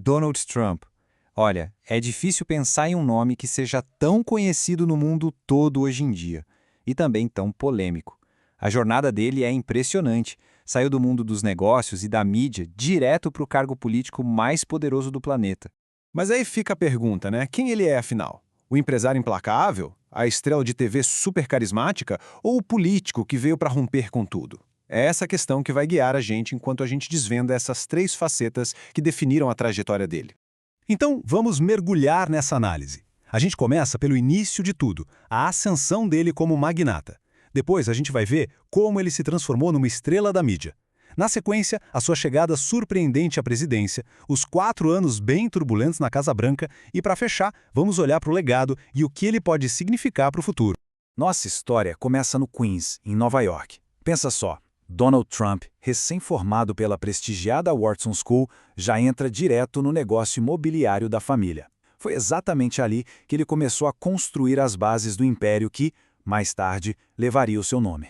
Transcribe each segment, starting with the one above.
Donald Trump. Olha, é difícil pensar em um nome que seja tão conhecido no mundo todo hoje em dia, e também tão polêmico. A jornada dele é impressionante. Saiu do mundo dos negócios e da mídia direto para o cargo político mais poderoso do planeta. Mas aí fica a pergunta, né? Quem ele é, afinal? O empresário implacável? A estrela de TV super carismática? Ou o político que veio para romper com tudo? É essa a questão que vai guiar a gente enquanto a gente desvenda essas três facetas que definiram a trajetória dele. Então, vamos mergulhar nessa análise. A gente começa pelo início de tudo, a ascensão dele como magnata. Depois a gente vai ver como ele se transformou numa estrela da mídia. Na sequência, a sua chegada surpreendente à presidência, os 4 anos bem turbulentos na Casa Branca e, para fechar, vamos olhar para o legado e o que ele pode significar para o futuro. Nossa história começa no Queens, em Nova York. Pensa só, Donald Trump, recém-formado pela prestigiada Wharton School, já entra direto no negócio imobiliário da família. Foi exatamente ali que ele começou a construir as bases do império que, mais tarde, levaria o seu nome.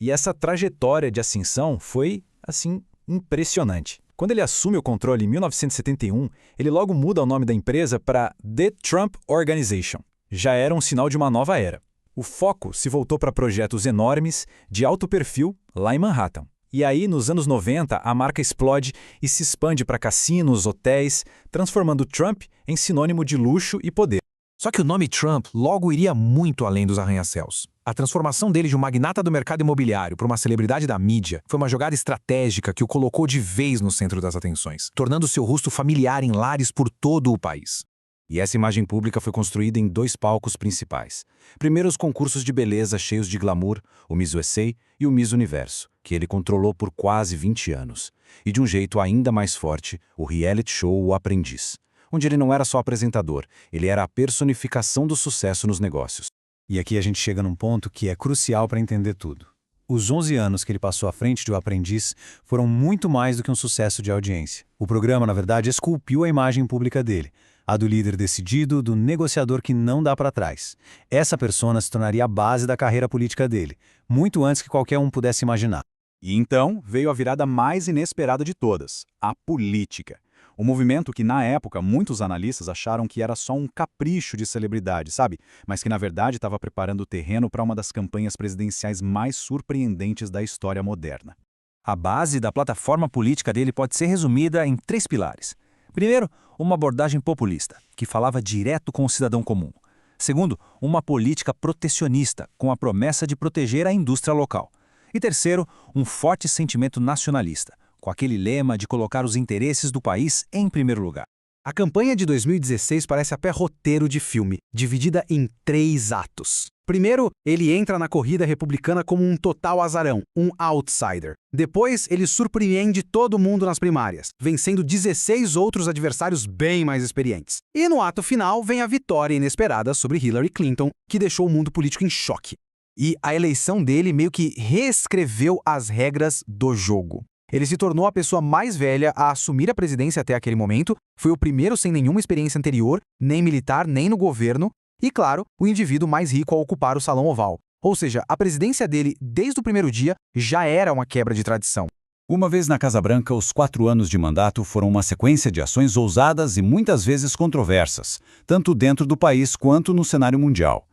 E essa trajetória de ascensão foi, assim, impressionante. Quando ele assume o controle em 1971, ele logo muda o nome da empresa para The Trump Organization. Já era um sinal de uma nova era. O foco se voltou para projetos enormes, de alto perfil, lá em Manhattan. E aí, nos anos 90, a marca explode e se expande para cassinos, hotéis, transformando Trump em sinônimo de luxo e poder. Só que o nome Trump logo iria muito além dos arranha-céus. A transformação dele de um magnata do mercado imobiliário para uma celebridade da mídia foi uma jogada estratégica que o colocou de vez no centro das atenções, tornando seu rosto familiar em lares por todo o país. E essa imagem pública foi construída em 2 palcos principais. Primeiro, os concursos de beleza cheios de glamour, o Miss USA e o Miss Universo, que ele controlou por quase 20 anos. E de um jeito ainda mais forte, o reality show O Aprendiz, onde ele não era só apresentador, ele era a personificação do sucesso nos negócios. E aqui a gente chega num ponto que é crucial para entender tudo. Os 11 anos que ele passou à frente de O Aprendiz foram muito mais do que um sucesso de audiência. O programa, na verdade, esculpiu a imagem pública dele, a do líder decidido, do negociador que não dá para trás. Essa persona se tornaria a base da carreira política dele, muito antes que qualquer um pudesse imaginar. E então veio a virada mais inesperada de todas, a política. Um movimento que, na época, muitos analistas acharam que era só um capricho de celebridade, sabe? Mas que, na verdade, estava preparando o terreno para uma das campanhas presidenciais mais surpreendentes da história moderna. A base da plataforma política dele pode ser resumida em 3 pilares. Primeiro, uma abordagem populista, que falava direto com o cidadão comum. Segundo, uma política protecionista, com a promessa de proteger a indústria local. E terceiro, um forte sentimento nacionalista, com aquele lema de colocar os interesses do país em primeiro lugar. A campanha de 2016 parece até roteiro de filme, dividida em 3 atos. Primeiro, ele entra na corrida republicana como um total azarão, um outsider. Depois, ele surpreende todo mundo nas primárias, vencendo 16 outros adversários bem mais experientes. E no ato final, vem a vitória inesperada sobre Hillary Clinton, que deixou o mundo político em choque. E a eleição dele meio que reescreveu as regras do jogo. Ele se tornou a pessoa mais velha a assumir a presidência até aquele momento, foi o primeiro sem nenhuma experiência anterior, nem militar, nem no governo, e, claro, o indivíduo mais rico a ocupar o Salão Oval. Ou seja, a presidência dele, desde o primeiro dia, já era uma quebra de tradição. Uma vez na Casa Branca, os 4 anos de mandato foram uma sequência de ações ousadas e muitas vezes controversas, tanto dentro do país quanto no cenário mundial.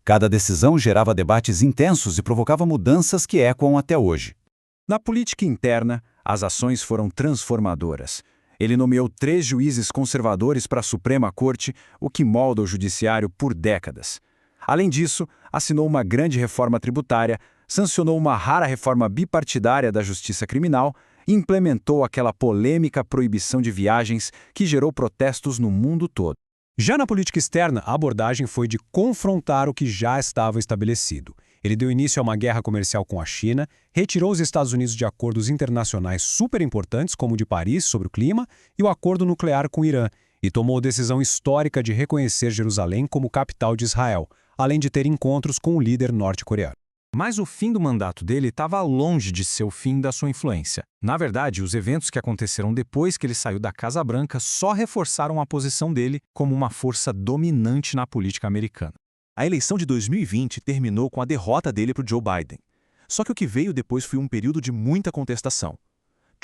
Cada decisão gerava debates intensos e provocava mudanças que ecoam até hoje. Na política interna, as ações foram transformadoras. Ele nomeou 3 juízes conservadores para a Suprema Corte, o que molda o judiciário por décadas. Além disso, assinou uma grande reforma tributária, sancionou uma rara reforma bipartidária da justiça criminal e implementou aquela polêmica proibição de viagens que gerou protestos no mundo todo. Já na política externa, a abordagem foi de confrontar o que já estava estabelecido. Ele deu início a uma guerra comercial com a China, retirou os Estados Unidos de acordos internacionais super importantes, como o de Paris sobre o clima e o acordo nuclear com o Irã, e tomou a decisão histórica de reconhecer Jerusalém como capital de Israel, além de ter encontros com o líder norte-coreano. Mas o fim do mandato dele estava longe de ser o fim da sua influência. Na verdade, os eventos que aconteceram depois que ele saiu da Casa Branca só reforçaram a posição dele como uma força dominante na política americana. A eleição de 2020 terminou com a derrota dele para o Joe Biden. Só que o que veio depois foi um período de muita contestação.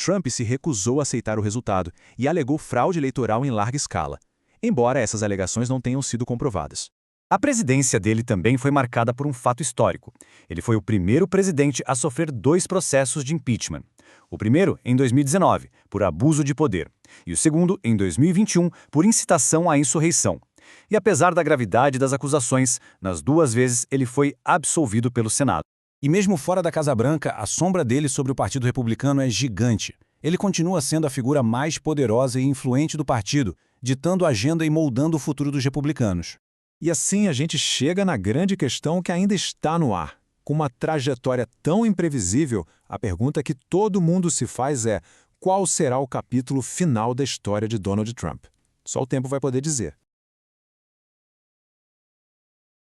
Trump se recusou a aceitar o resultado e alegou fraude eleitoral em larga escala, embora essas alegações não tenham sido comprovadas. A presidência dele também foi marcada por um fato histórico. Ele foi o primeiro presidente a sofrer 2 processos de impeachment. O primeiro, em 2019, por abuso de poder, e o segundo, em 2021, por incitação à insurreição. E apesar da gravidade das acusações, nas 2 vezes ele foi absolvido pelo Senado. E mesmo fora da Casa Branca, a sombra dele sobre o Partido Republicano é gigante. Ele continua sendo a figura mais poderosa e influente do partido, ditando a agenda e moldando o futuro dos republicanos. E assim a gente chega na grande questão que ainda está no ar. Com uma trajetória tão imprevisível, a pergunta que todo mundo se faz é: qual será o capítulo final da história de Donald Trump? Só o tempo vai poder dizer.